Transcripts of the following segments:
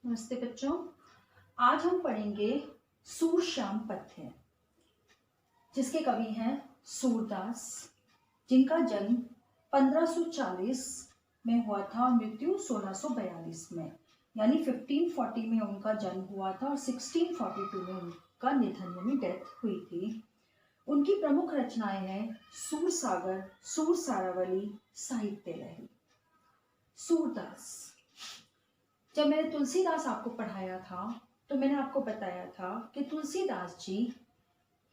नमस्ते बच्चों। आज हम पढ़ेंगे सूरश्याम पद्य, जिसके कवि हैं सूरदास, जिनका जन्म 1540 में हुआ था और मृत्यु 1642 में, यानी 1540 में उनका जन्म हुआ था और 1642 में उनका निधन यानी डेथ हुई थी। उनकी प्रमुख रचनाएं हैं सूरसागर, सूरसारावली, साहित्य लहरी। सूरदास, जब मैंने तुलसीदास आपको पढ़ाया था तो मैंने आपको बताया था कि तुलसीदास जी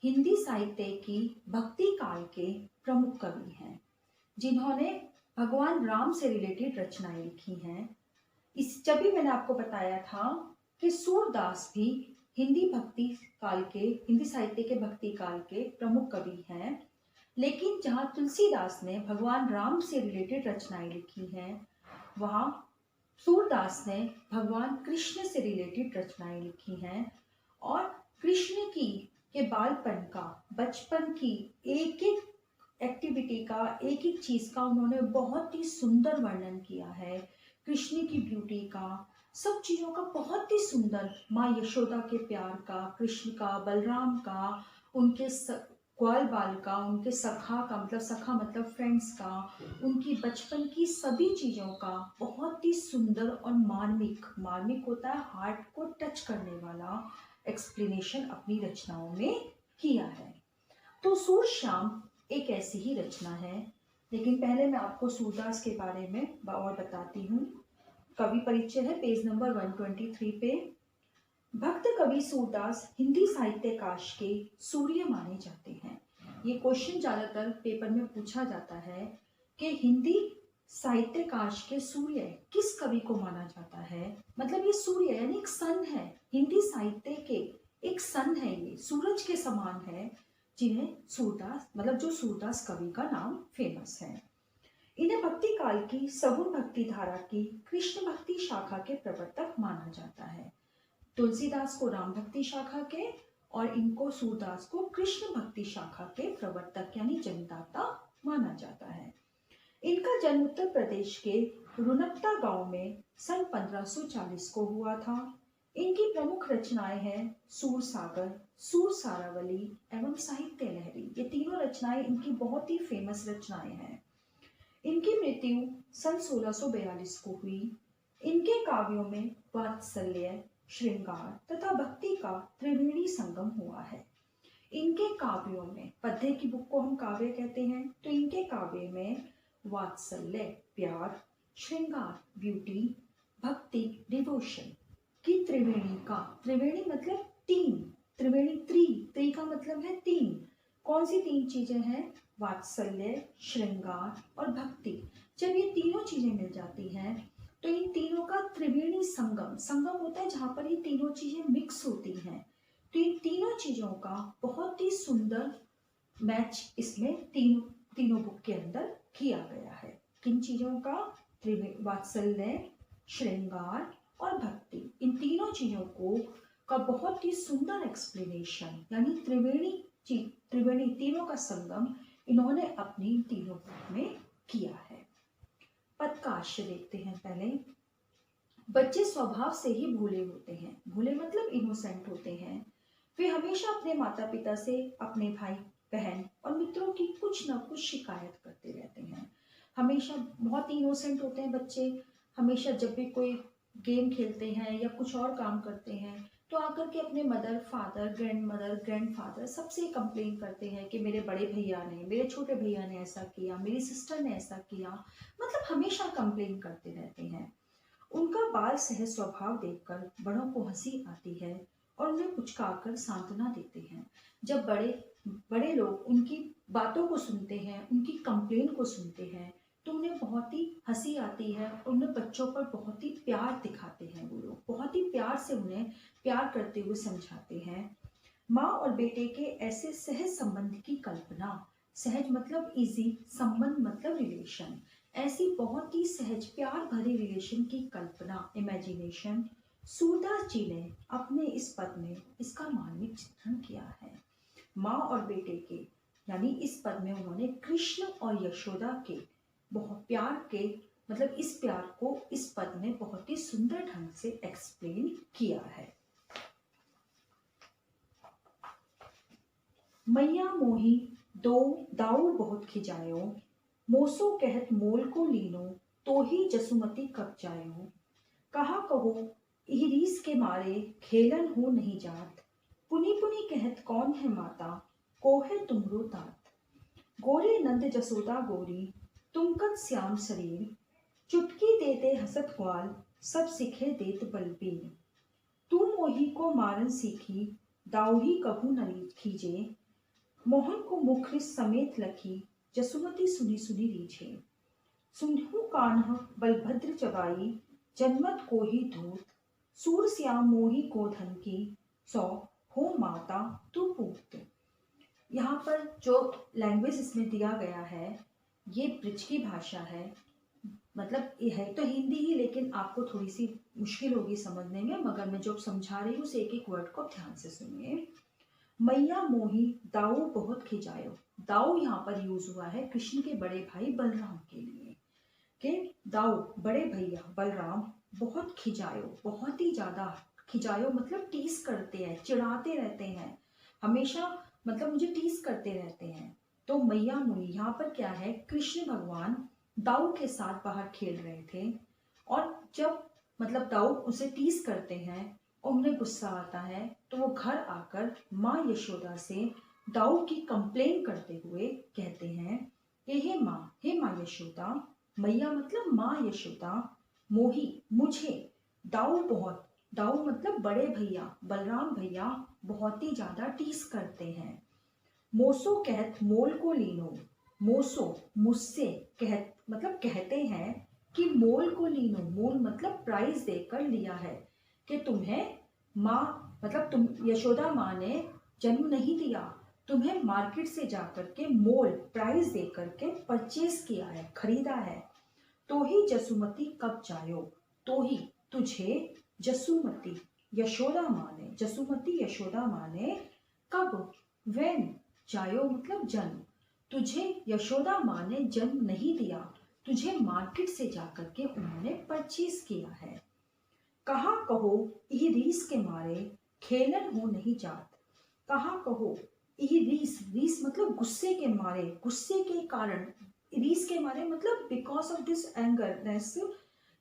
हिंदी साहित्य की भक्ति काल के प्रमुख कवि हैं, जिन्होंने भगवान राम से रिलेटेड रचनाएं लिखी हैं। जब भी मैंने आपको बताया था कि सूरदास भी हिंदी साहित्य के भक्ति काल के प्रमुख कवि हैं, लेकिन जहाँ तुलसीदास ने भगवान राम से रिलेटेड रचनाएं लिखी हैं, वहाँ सूरदास ने भगवान कृष्ण से रिलेटेड रचनाएं लिखी हैं और कृष्ण के बालपन का, बचपन की एक एक एक्टिविटी का, एक एक चीज का उन्होंने बहुत ही सुंदर वर्णन किया है। कृष्ण की ब्यूटी का, सब चीजों का बहुत ही सुंदर, माँ यशोदा के प्यार का, कृष्ण का, बलराम का, उनके ग्वाल बाल का, उनके सखा का, मतलब सखा मतलब फ्रेंड्स का, उनकी बचपन की सभी चीजों का बहुत ही सुंदर और मार्मिक होता है, हार्ट को टच करने वाला एक्सप्लेनेशन अपनी रचनाओं में किया है। तो सूरश्याम एक ऐसी ही रचना है, लेकिन पहले मैं आपको सूरदास के बारे में और बताती हूँ। कवि परिचय है पेज नंबर 123 पे। भक्त कवि सूरदास हिंदी साहित्य काश के सूर्य माने जाते हैं। ये क्वेश्चन ज्यादातर पेपर में पूछा जाता है कि हिंदी साहित्य काश के सूर्य किस कवि को माना जाता है। मतलब ये सूर्य यानी एक सन है, हिंदी साहित्य के एक सन है, ये सूरज के समान है, जिन्हें सूरदास मतलब जो सूरदास कवि का नाम फेमस है। इन्हें भक्ति काल की सगुण भक्ति धारा की कृष्ण भक्ति शाखा के प्रवर्तक माना जाता है। तुलसीदास को राम भक्ति शाखा के और इनको सूरदास को कृष्ण भक्ति शाखा के प्रवर्तक यानी जन्मदाता माना जाता है। इनका जन्म उत्तर प्रदेश के रुनकता गांव में सन 1540 को हुआ था। इनकी प्रमुख रचनाएं हैं सूरसागर, सूरसारावली एवं साहित्य लहरी। ये तीनों रचनाएं इनकी बहुत ही फेमस रचनाएं हैं। इनकी मृत्यु सन 1642 को हुई। इनके काव्यों में वात्सल्य, श्रृंगार तथा भक्ति का त्रिवेणी संगम हुआ है। इनके काव्यों में, पद्य की बुक को हम काव्य कहते हैं, तो इनके काव्य में वात्सल्य प्यार, श्रृंगार ब्यूटी, भक्ति डिवोशन की त्रिवेणी मतलब तीन, त्रिवेणी त्रि का मतलब है तीन। कौन सी तीन चीजें हैं? वात्सल्य, श्रृंगार और भक्ति। जब ये तीनों चीजें मिल जाती हैं तो इन तीनों का त्रिवेणी संगम होता है, जहां पर ये तीनों चीजें मिक्स होती हैं। तो इन तीनों चीजों का बहुत ही सुंदर मैच इसमें तीनों बुक के अंदर किया गया है। किन चीजों का? वात्सल्य, श्रृंगार और भक्ति। इन तीनों चीजों का बहुत ही सुंदर एक्सप्लेनेशन यानी त्रिवेणी तीनों का संगम इन्होंने अपनी तीनों बुक में किया है। पद का आशय देखते हैं पहले। बच्चे स्वभाव से ही भोले होते हैं। भोले मतलब इनोसेंट होते हैं। वे हमेशा अपने माता पिता से, अपने भाई बहन और मित्रों की कुछ न कुछ शिकायत करते रहते हैं। हमेशा बहुत इनोसेंट होते हैं बच्चे। हमेशा जब भी कोई गेम खेलते हैं या कुछ और काम करते हैं तो आकर के अपने मदर, फादर, ग्रैंडफादर सबसे कंप्लेन करते हैं कि मेरे बड़े भैया ने, मेरे छोटे भैया ने ऐसा किया, मेरी सिस्टर ने ऐसा किया। मतलब हमेशा कंप्लेन करते रहते हैं। उनका बाल सहज स्वभाव देखकर बड़ों को हंसी आती है और उन्हें पुचकारकर सांत्वना देते हैं। जब बड़े लोग उनकी बातों को सुनते हैं, उनकी कंप्लेन को सुनते हैं, तो उन्हें बहुत ही हंसी आती है और उन्हें बच्चों पर बहुत ही प्यार दिखाते हैं। वो लोग बहुत ही प्यार से उन्हें प्यार करते हुए समझाते हैं। माँ और बेटे के ऐसे सहज संबंध की कल्पना, सहज मतलब इजी, संबंध मतलब रिलेशन, ऐसी बहुत ही सहज प्यार भरे रिलेशन की कल्पना, इमेजिनेशन, सूरदास जी ने अपने इस पद में इसका मार्मिक चित्रण किया है। माँ और बेटे के यानी इस पद में उन्होंने कृष्ण और यशोदा के बहुत प्यार के मतलब इस प्यार को इस पद ने बहुत ही सुंदर ढंग से एक्सप्लेन किया है। मैया मोही दो दाऊ बहुत खिजायो, मोसो कहत मोल को लीनो, तो ही जसुमती कब जायो। कहा कहो इह रीस के मारे, खेलन हो नहीं जात, पुनि पुनि कहत कौन है माता, को है तुमरो तात। गोरे नंद जसोदा गोरी, तुम कद श्याम शरीर, चुटकी देते हसत ग्वाल, सब सिखे देत बलबीर। तू मोही को मारन सीखी, दाऊही कभू न खीजे, मोहन को मुख समेत लखी, जसुमती सुनी सुनी रीझे। सुनहु कान्ह बलभद्र चबाई, जन्मत को ही धूत, सूर श्याम मोही को धन की, सौ हो माता तू पूत। यहाँ पर जो लैंग्वेज इसमें दिया गया है ये ब्रिज की भाषा है, मतलब ये है तो हिंदी ही, लेकिन आपको थोड़ी सी मुश्किल होगी समझने में, मगर मैं जो समझा रही हूँ उस एक एक वर्ड को ध्यान से सुनिए। मैया मोही दाऊ बहुत खिजायो, दाऊ यहाँ पर यूज हुआ है कृष्ण के बड़े भाई बलराम के लिए, कि दाऊ बड़े भैया बलराम बहुत खिजायो, बहुत ही ज्यादा खिजायो मतलब टीस करते हैं, चिढ़ाते रहते हैं हमेशा, मतलब मुझे टीस करते रहते हैं। तो मैया मोही यहाँ पर क्या है, कृष्ण भगवान दाऊ के साथ बाहर खेल रहे थे और जब मतलब दाऊ उसे टीस करते हैं और उन्हें गुस्सा आता है तो वो घर आकर माँ यशोदा से दाऊ की कंप्लेन करते हुए कहते हैं कि हे माँ यशोदा, मैया मतलब माँ यशोदा, मोही मुझे दाऊ मतलब बड़े भैया बलराम भैया बहुत ही ज्यादा टीस करते हैं। मोसो कहत मोल को लीनो, मोसो मुझसे कहत मतलब कहते हैं कि मोल को लीनो, मोल मतलब प्राइस देकर लिया है, कि तुम्हें माँ मतलब तुम यशोदा माँ ने जन्म नहीं दिया, तुम्हें मार्केट से जाकर के मोल प्राइस देकर के परचेज किया है, खरीदा है। तो ही जसुमती कब जायो, तो ही तुझे जसुमती यशोदा माँ ने, जसुमती यशोदा माँ ने कब, वेन, जायो मतलब जन्म, तुझे यशोदा माँ ने जन्म नहीं दिया, तुझे मार्केट से जाकर के उन्होंने परचेज किया है। कहा कहो इह रीस के मारे, खेलन हो नहीं जात। कहा कहो इह रीस, रीस मतलब गुस्से के मारे, गुस्से के कारण, रीस के मारे मतलब बिकॉज ऑफ दिस एंगरनेस,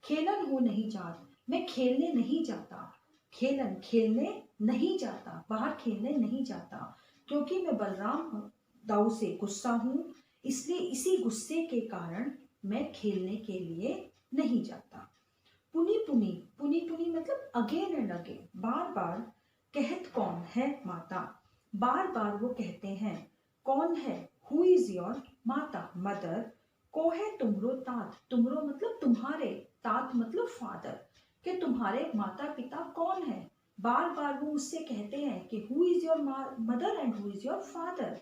खेलन हो नहीं जात, मैं खेलने नहीं जाता, खेलन खेलने नहीं जाता, बाहर खेलने नहीं जाता, क्योंकि मैं बलराम दाऊ से गुस्सा हूँ, इसलिए इसी गुस्से के कारण मैं खेलने के लिए नहीं जाता। पुनी पुनी, पुनी पुनी मतलब अगेन एंड अगेन, बार बार, कहत कौन है माता, बार बार वो कहते हैं कौन है, हु इज योर माता मदर, को है तुमरो तात, तुमरो मतलब तुम्हारे, तात मतलब फादर, कि तुम्हारे माता पिता कौन है, बार बार वो उससे कहते हैं कि who is your mother and who is your father.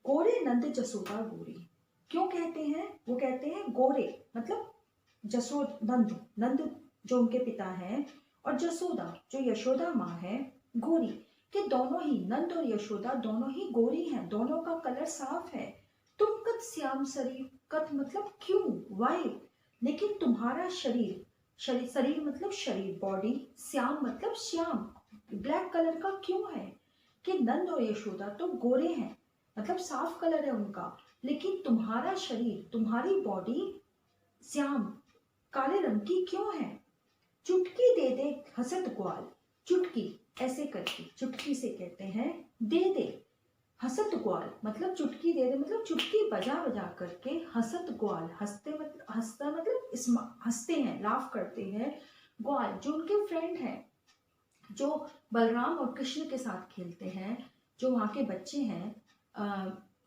गोरे नंद जसोदा गोरी, क्यों कहते हैं, वो कहते हैं गोरे मतलब नंद जो उनके पिता हैं और जसोदा जो यशोदा माँ है, गोरी कि दोनों ही नंद और यशोदा दोनों ही गोरी हैं, दोनों का कलर साफ है। तुम कद श्याम शरीर, कद मतलब क्यों, वाई, लेकिन तुम्हारा शरीर मतलब शरीर बॉडी, श्याम मतलब श्याम ब्लैक कलर का क्यों है, कि नंद और यशोदा तो गोरे हैं मतलब साफ कलर है उनका, लेकिन तुम्हारा शरीर तुम्हारी बॉडी श्याम काले रंग की क्यों है। चुटकी दे दे हसत ग्वाल, चुटकी ऐसे करके, चुटकी से कहते हैं दे दे, हसत ग्वाल मतलब चुटकी दे दे मतलब चुटकी बजा बजा करके, हसत ग्वाल हंसते मतलब हंसता मतलब हंसते हैं, लाफ करते हैं, ग्वाल जो उनके फ्रेंड हैं, जो बलराम और कृष्ण के साथ खेलते हैं, जो वहाँ के बच्चे हैं,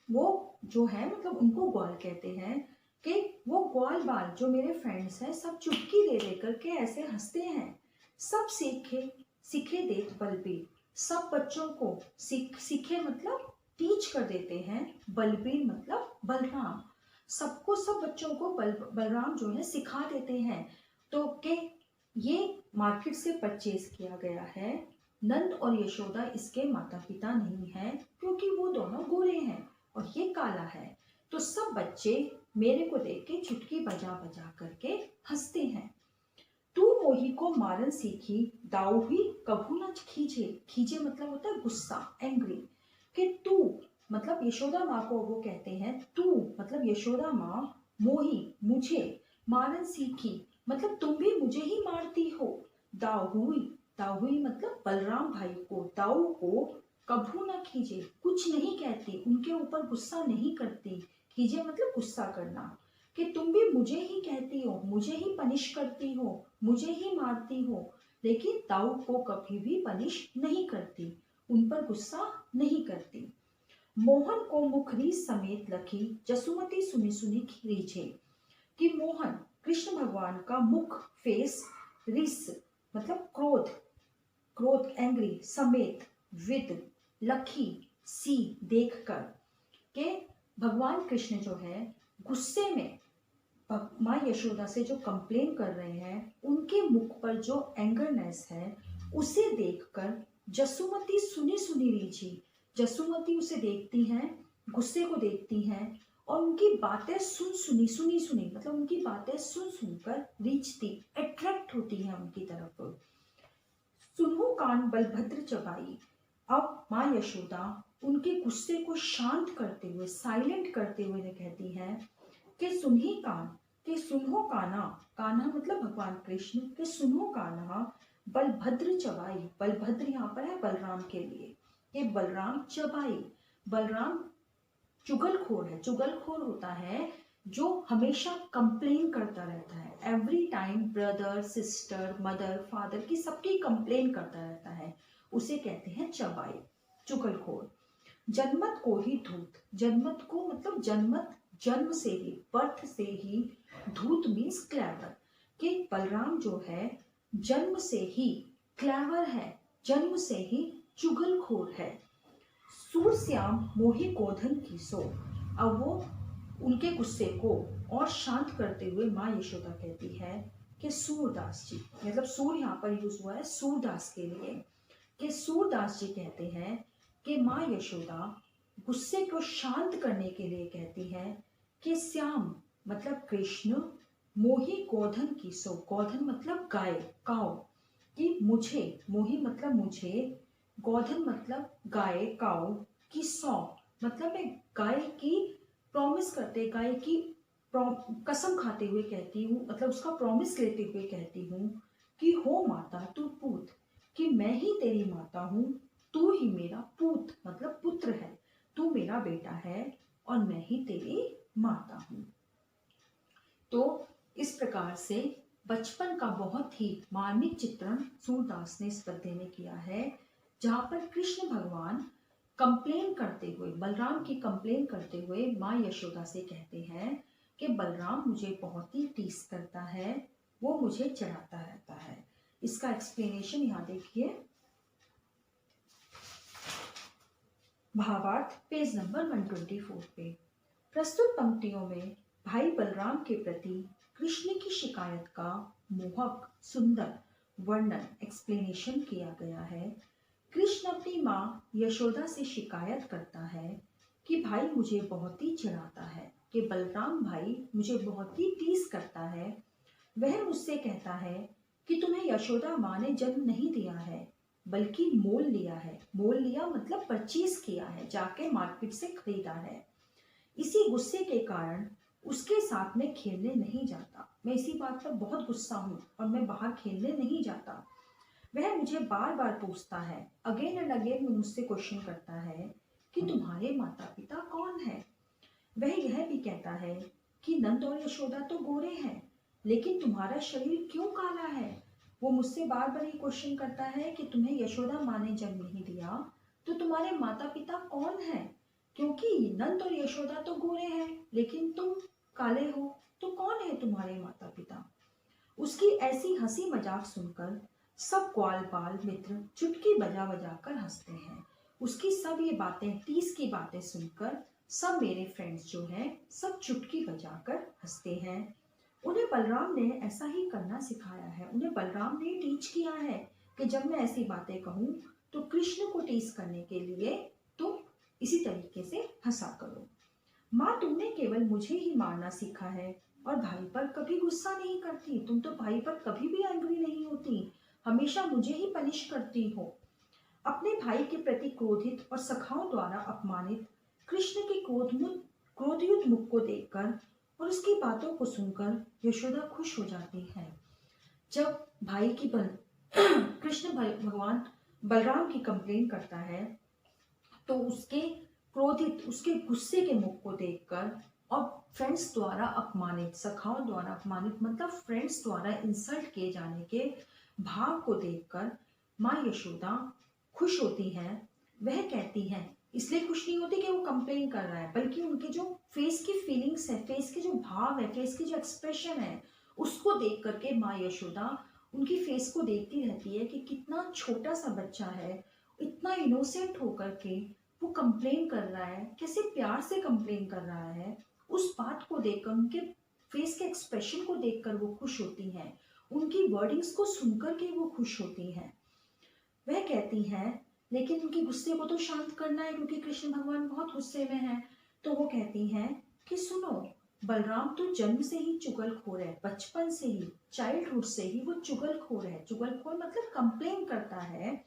वो जो है मतलब उनको ग्वाल कहते हैं, कि वो ग्वाल बाल जो मेरे फ्रेंड्स हैं सब चुटकी दे दे करके ऐसे हंसते हैं। सब सीखे देत बलबीर, सब बच्चों को सीखे मतलब टीच कर देते हैं, बलबीर मतलब बलराम, सबको सब बच्चों को बलराम जो है सिखा देते हैं। तो के ये मार्केट से परचेज किया गया है, नंद और यशोदा इसके माता पिता नहीं हैं क्योंकि वो दोनों गोरे हैं और ये काला है। तो सब बच्चे मेरे को देख के चुटकी बजा बजा करके हंसते हैं। तू मोही को मारन सीखी, दाऊ हुई कभू न खींचे। खींचे मतलब होता है गुस्सा, एंग्री। कि तू मतलब यशोदा माँ को वो कहते हैं, तू मतलब यशोदा माँ, मोही मुझे, मारन सीखी मतलब तुम भी मुझे ही मारती हो। दाहुई, दाहुई मतलब बलराम भाई को, दाऊ को कभू न खींचे कुछ नहीं कहती, उनके ऊपर गुस्सा नहीं करती। खींचे मतलब गुस्सा करना, कि तुम भी मुझे ही कहती हो, मुझे ही पनिश करती हो, मुझे ही मारती हो, लेकिन दाऊ को कभी भी पनिश नहीं करती, उन पर गुस्सा नहीं करती। मोहन को मुखरी समेत लखी, जसुमती सुनी सुनी खींचे। कि मोहन कृष्ण भगवान का मुख, फेस, रिस मतलब क्रोध, क्रोध एंग्री, समेत विद, लखी सी देखकर, के भगवान कृष्ण जो है गुस्से में माँ यशोदा से जो कंप्लेन कर रहे हैं, उनके मुख पर जो एंगरनेस है उसे देखकर जसुमती सुनी सुनी रीझी। जसुमती उसे देखती हैं, गुस्से को देखती हैं और उनकी बातें सुनी सुनी मतलब उनकी बातें सुनकर रीझती, अट्रैक्ट होती हैं उनकी तरफ। सुनो कान बलभद्र चबाई। अब माँ यशोदा उनके गुस्से को शांत करते हुए, साइलेंट करते हुए कहती हैं कि सुनही कान, कि सुनो कान्हा, कान्हा मतलब भगवान कृष्ण, कि सुनो कान्हा बलभद्र चबाई। बलभद्र यहाँ पर है बलराम के लिए, कि बलराम चबाई। बलराम चुगलखोर है। चुगलखोर होता है जो हमेशा कंप्लेन करता रहता है, every time brother sister mother father की सबकी कंप्लेन करता रहता है, उसे कहते हैं चबाई, चुगलखोर। जन्मत को ही धूत, जन्मत को मतलब जन्मत, जन्म से ही, बर्थ से ही, धूत मीन्स क्लेवर, कि बलराम जो है जन्म से ही क्लेवर है, जन्म से ही चुगलखोर है। सूरश्याम मोहि गोधन की सो। अब वो उनके गुस्से को और शांत करते हुए माँ यशोदा कहती है कि सूरदास जी, मतलब सूर यहाँ पर यूज हुआ है सूरदास के लिए, कि सूरदास जी कहते हैं कि माँ यशोदा गुस्से को शांत करने के लिए कहती है कि श्याम मतलब कृष्ण, मोही गोधन की सो, गोधन मतलब गाय, काव, कि मुझे, मोही मतलब मुझे, गोधन मतलब गाय, काव की सौ मतलब मैं गाय की प्रॉमिस करते, गाय की कसम खाते हुए कहती हूँ, मतलब उसका प्रॉमिस लेते हुए कहती हूँ कि हो माता तू पूत, कि मैं ही तेरी माता हूँ, तू ही मेरा पूत मतलब पुत्र है, तू मेरा बेटा है और मैं ही तेरी माता हूँ। तो इस प्रकार से बचपन का बहुत ही मार्मिक चित्रण सूरदास ने इस पद्य में किया है, जहाँ पर कृष्ण भगवान कंप्लेन करते हुए, बलराम की कंप्लेन करते हुए माँ यशोदा से कहते हैं कि बलराम मुझे बहुत ही टीस करता है, वो मुझे चढ़ाता रहता है। इसका एक्सप्लेनेशन यहाँ देखिए, भावार्थ पेज नंबर 124 पे। प्रस्तुत पंक्तियों में भाई बलराम के प्रति कृष्ण की शिकायत का मोहक सुंदर वर्णन, एक्सप्लेनेशन किया गया है। कृष्ण अपनी माँ यशोदा से शिकायत करता है कि भाई मुझे बहुत ही चिढ़ाता है, कि बलराम भाई मुझे बहुत ही टीस करता है। वह मुझसे कहता है कि तुम्हें यशोदा माँ ने जन्म नहीं दिया है, बल्कि मोल लिया है। मोल लिया मतलब परचेज किया है, जाके मार्केट से खरीदा है। इसी गुस्से के कारण उसके साथ में खेलने नहीं जाता। मैं इसी बात पर बहुत गुस्सा हूँ और मैं बाहर खेलने नहीं जाता। वह मुझे बार बार पूछता है, अगेन एंड अगेन मुझसे क्वेश्चन करता है कि तुम्हारे माता पिता कौन है। वह यह भी कहता है कि नंद और यशोदा तो गोरे हैं, लेकिन तुम्हारा शरीर क्यों काला है। वो मुझसे बार बार ये क्वेश्चन करता है कि तुम्हें यशोदा माँ ने जन्म नहीं दिया, तो तुम्हारे माता पिता कौन है, क्योंकि नंद और यशोदा तो गोरे हैं लेकिन तुम काले हो, तो कौन है तुम्हारे माता पिता। उसकी ऐसी हंसी मजाक सुनकर सब ग्वाल बाल मित्र चुटकी बजा बजा कर हंसते हैं। उसकी सब ये बातें, टीस की बातें सुनकर सब मेरे फ्रेंड्स जो हैं सब चुटकी बजाकर हंसते हैं। उन्हें बलराम ने ऐसा ही करना सिखाया है, उन्हें बलराम ने टीच किया है कि जब मैं ऐसी बातें कहूँ तो कृष्ण को टीस करने के लिए तुम इसी तरीके से हंसा करो। माँ, तुमने केवल मुझे ही मारना सीखा है और भाई पर कभी गुस्सा नहीं करती। तुम तो भाई पर कभी भी एंग्री नहीं होती, हमेशा मुझे ही पनिश करती हो। अपने भाई के प्रति क्रोधित और सखाओं द्वारा अपमानित कृष्ण के क्रोधयुक्त मुख को देखकर और उसकी बातों को सुनकर यशोदा खुश हो जाती है। जब भाई की कृष्ण भगवान बलराम की कंप्लेन करता है तो उसके क्रोधित, उसके गुस्से के मुख को देखकर और फ्रेंड्स द्वारा अपमानित, सखाओं द्वारा अपमानित मतलब फ्रेंड्स द्वारा इंसल्ट किए जाने के भाव को देखकर माँ यशोदा खुश होती है। वह कहती है, इसलिए खुश नहीं होती कि वो कंप्लेन कर रहा है, बल्कि उनके जो फेस की फीलिंग्स है, फेस के जो भाव है, फेस की जो एक्सप्रेशन है, उसको देख करके माँ यशोदा उनकी फेस को देखती रहती है कि कितना छोटा सा बच्चा है, इतना इनोसेंट होकर के वो कंप्लेन कर रहा है, कैसे प्यार से कंप्लेन कर रहा है। उस बात को देखकर, उनके फेस के एक्सप्रेशन को देखकर वो खुश होती हैं, उनकी वर्डिंग्स को सुनकर के वो खुश होती हैं। वह कहती हैं, लेकिन उनके गुस्से को तो शांत करना है क्योंकि कृष्ण भगवान बहुत गुस्से में हैं। तो वो कहती हैं कि सुनो, बलराम तो जन्म से ही चुगलखोर है, बचपन से ही, चाइल्डहुड से ही वो चुगलखोर है। चुगलखोर मतलब कंप्लेन करता है।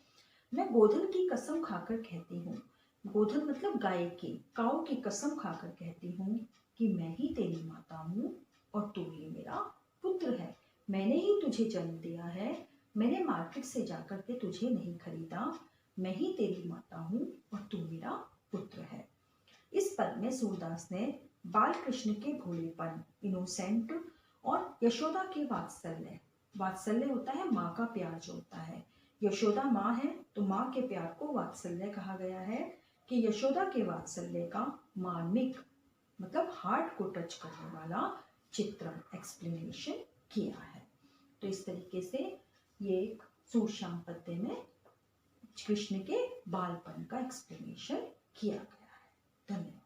मैं गोधन की कसम खाकर कहती हूँ, गोधन मतलब गाय की, काऊ की कसम खाकर कहती हूँ कि मैं ही तेरी माता हूँ और तू ही मेरा पुत्र है। मैंने ही तुझे जन्म दिया है, मैंने मार्केट से जाकर के तुझे नहीं खरीदा, मैं ही तेरी माता हूँ और तू मेरा पुत्र है। इस पद में सूरदास ने बाल कृष्ण के भोलेपन, इनोसेंट और यशोदा के वात्सल्य, वात्सल्य होता है माँ का प्यार जो होता है, यशोदा माँ है तो माँ के प्यार को वात्सल्य कहा गया है कि यशोदा के वात्सल्य का मार्मिक मतलब हार्ट को टच करने वाला चित्रण, एक्सप्लेनेशन किया है। तो इस तरीके से ये एक सूर श्याम पद्य में कृष्ण के बालपन का एक्सप्लेनेशन किया गया है। धन्यवाद।